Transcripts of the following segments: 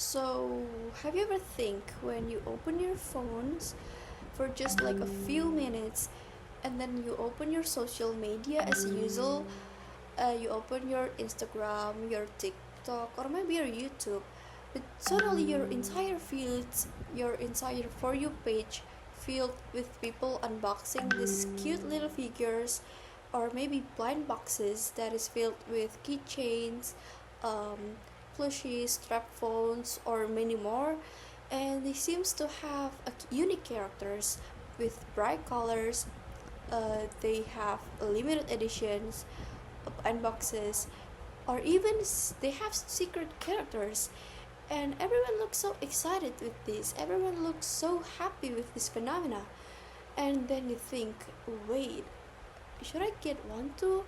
So, have you ever think when you open your phones for just like a few minutes and then you open your social media as usual, you open your Instagram, your TikTok, or maybe your YouTube, but suddenly your entire feeds, your entire For You page filled with people unboxing these cute little figures or maybe blind boxes that is filled with keychains, um, plushies, strap phones, or many more. And they seems to have unique characters with bright colors. They have limited editions, unboxes, or even they have secret characters. And everyone looks so excited with this. Everyone looks so happy with this phenomena. And then you think, wait, should I get one too?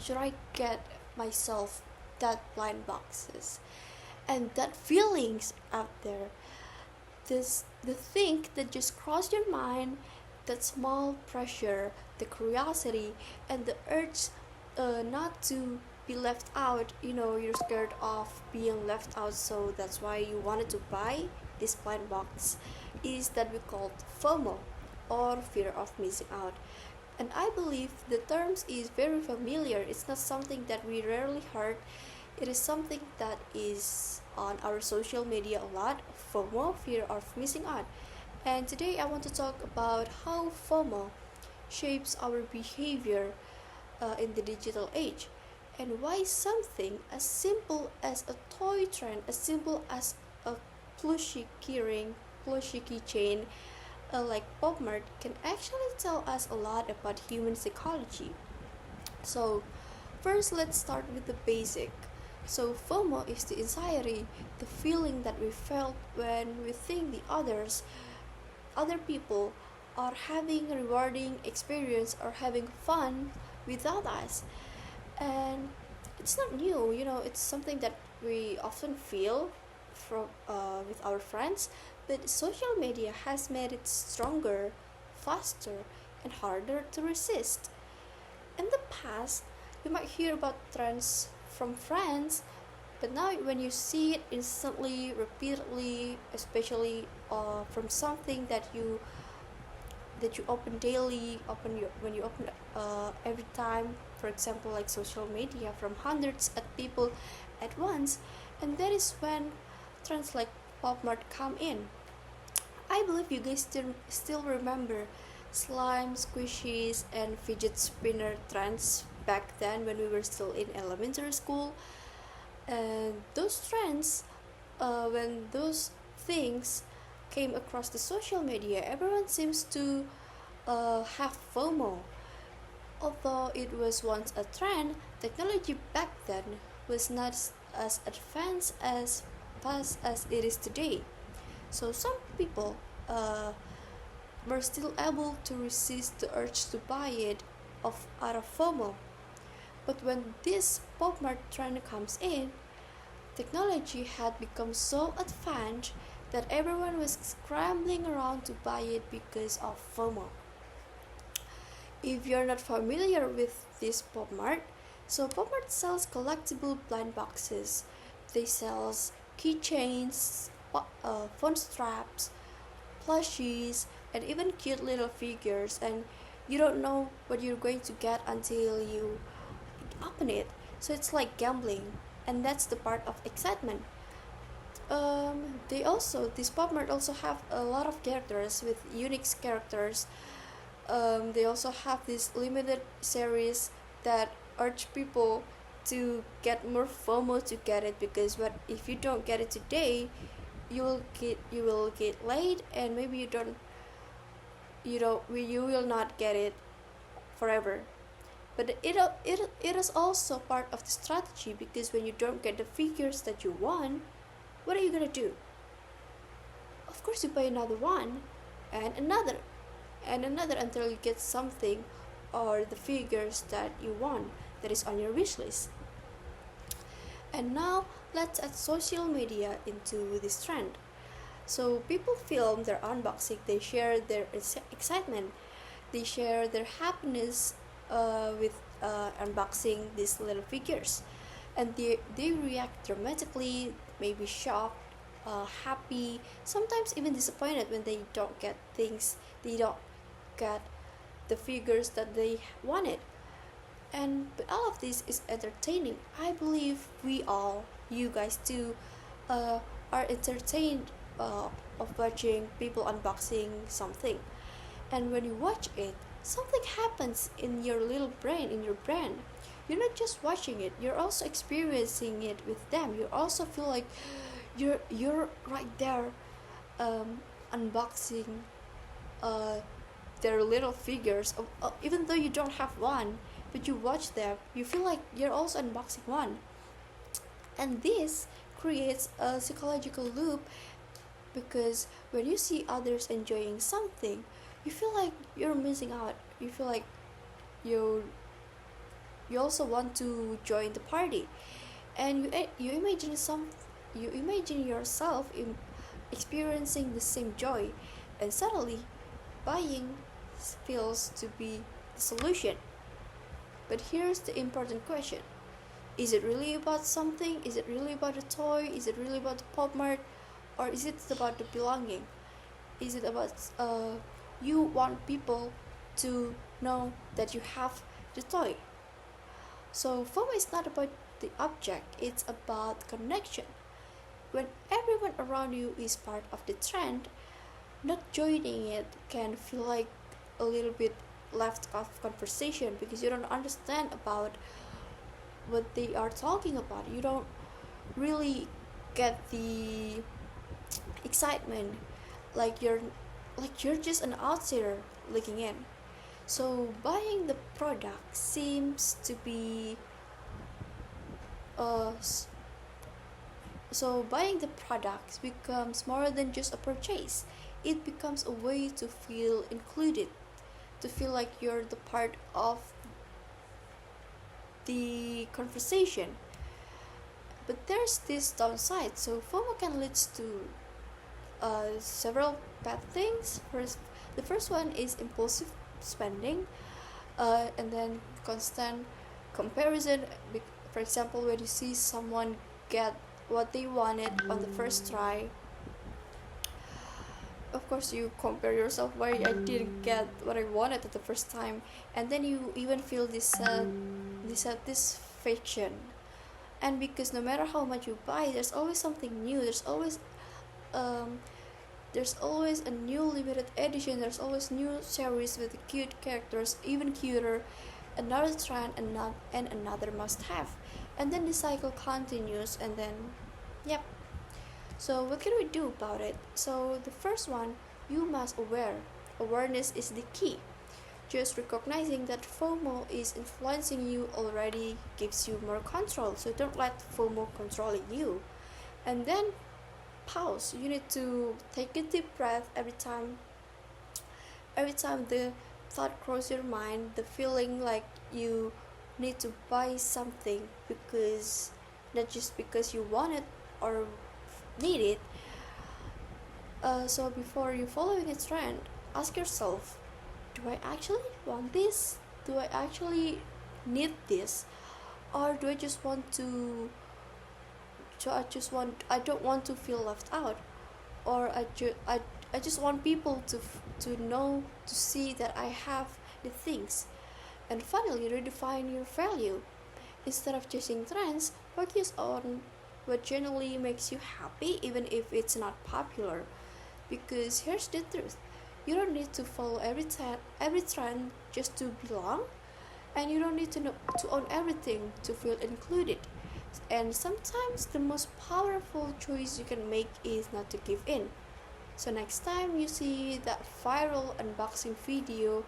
Should I get myself that blind boxes? And that feelings out there, this the thing that just crossed your mind, that small pressure, the curiosity, and the urge not to be left out. You're scared of being left out, so that's why you wanted to buy this blind box. Is that we call FOMO, or fear of missing out. And I believe the terms is very familiar. It's not something that we rarely heard. It is something that is on our social media a lot. FOMO, fear of missing out. And today I want to talk about how FOMO shapes our behavior in the digital age, and why something as simple as a toy trend, as simple as a plushie keyring, plushie keychain, like Pop Mart, can actually tell us a lot about human psychology. So, first, let's start with the basic. So, FOMO is the anxiety, the feeling that we felt when we think the other people are having a rewarding experience or having fun without us. And it's not new, it's something that we often feel from with our friends, but social media has made it stronger, faster, and harder to resist. In the past, you might hear about trends from friends, but now when you see it instantly, repeatedly, especially from something that you open daily, when you open every time, for example, like social media, from hundreds of people at once, and that is when trends like Pop Mart come in. I believe you guys still remember slime, squishies, and fidget spinner trends back then when we were still in elementary school. And those trends, when those things came across the social media, everyone seems to have FOMO. Although it was once a trend, technology back then was not as advanced as fast as it is today. So some people were still able to resist the urge to buy it out of FOMO. But when this Pop Mart trend comes in, technology had become so advanced that everyone was scrambling around to buy it because of FOMO. If you're not familiar with this Pop Mart, so Pop Mart sells collectible blind boxes. They sell keychains, phone straps, plushies, and even cute little figures. And you don't know what you're going to get until you open it. So it's like gambling, and that's the part of excitement. This Pop Mart also have a lot of characters with unique characters. They also have this limited series that urge people to get more FOMO to get it, because what if you don't get it today, you will get late, and maybe you will not get it forever. But it is also part of the strategy, because when you don't get the figures that you want, what are you gonna do? Of course, you buy another one, and another, and another, until you get something or the figures that you want, that is on your wish list. And now let's add social media into this trend. So people film their unboxing, they share their excitement, they share their happiness with unboxing these little figures, and they react dramatically. maybe shocked, happy, sometimes even disappointed when they don't get things, they don't get the figures that they wanted. And but all of this is entertaining. I believe we all, you guys too, uh, are entertained of watching people unboxing something. And when you watch it, something happens in your little brain, in your brain. You're not just watching it, you're also experiencing it with them. You also feel like you're right there, unboxing uh, their little figures. Even though you don't have one, but you watch them, you feel like you're also unboxing one. And this creates a psychological loop, because when you see others enjoying something, you feel like you're missing out. You feel like you you also want to join the party, and you imagine yourself experiencing the same joy, and suddenly buying feels to be the solution. But here's the important question: is it really about something? Is it really about a toy? Is it really about the pop mart? Or is it about the belonging? Is it about you want people to know that you have the toy? So FOMO is not about the object, it's about connection. When everyone around you is part of the trend, not joining it can feel like a little bit left off conversation, because you don't understand about what they are talking about. You don't really get the excitement, like you're just an outsider looking in. So buying the product seems to be uh so buying the products becomes more than just a purchase. It becomes a way to feel included, to feel like you're the part of the conversation. But there's this downside. So FOMO can lead to several bad things. The first one is impulsive spending, and then constant comparison. For example, when you see someone get what they wanted on the first try, of course you compare yourself, why I didn't get what I wanted at the first time. And then you even feel dissatisfaction. And because no matter how much you buy, there's always something new. There's always a new limited edition. There's always new series with cute characters, even cuter, another trend, and another must have. And then the cycle continues, and then yep. So what can we do about it? So the first one, you must aware. Awareness is the key. Just recognizing that FOMO is influencing you already gives you more control. So don't let FOMO controlling you. And then pause. You need to take a deep breath every time the thought crosses your mind, the feeling like you need to buy something, because not just because you want it or need it. So before you following a trend, ask yourself, do I actually want this? Do I actually need this? Or do I just want to I don't want to feel left out, or I just want people to know, to see that I have the things. And finally, redefine your value. Instead of chasing trends, focus on what genuinely makes you happy, even if it's not popular. Because here's the truth: you don't need to follow every trend just to belong, and you don't need to own everything to feel included. And sometimes the most powerful choice you can make is not to give in. So next time you see that viral unboxing video,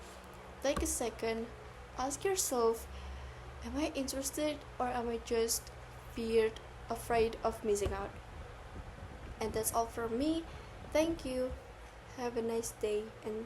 take a second, ask yourself, am I interested, or am I just afraid of missing out? And that's all from me. Thank you. Have a nice day, and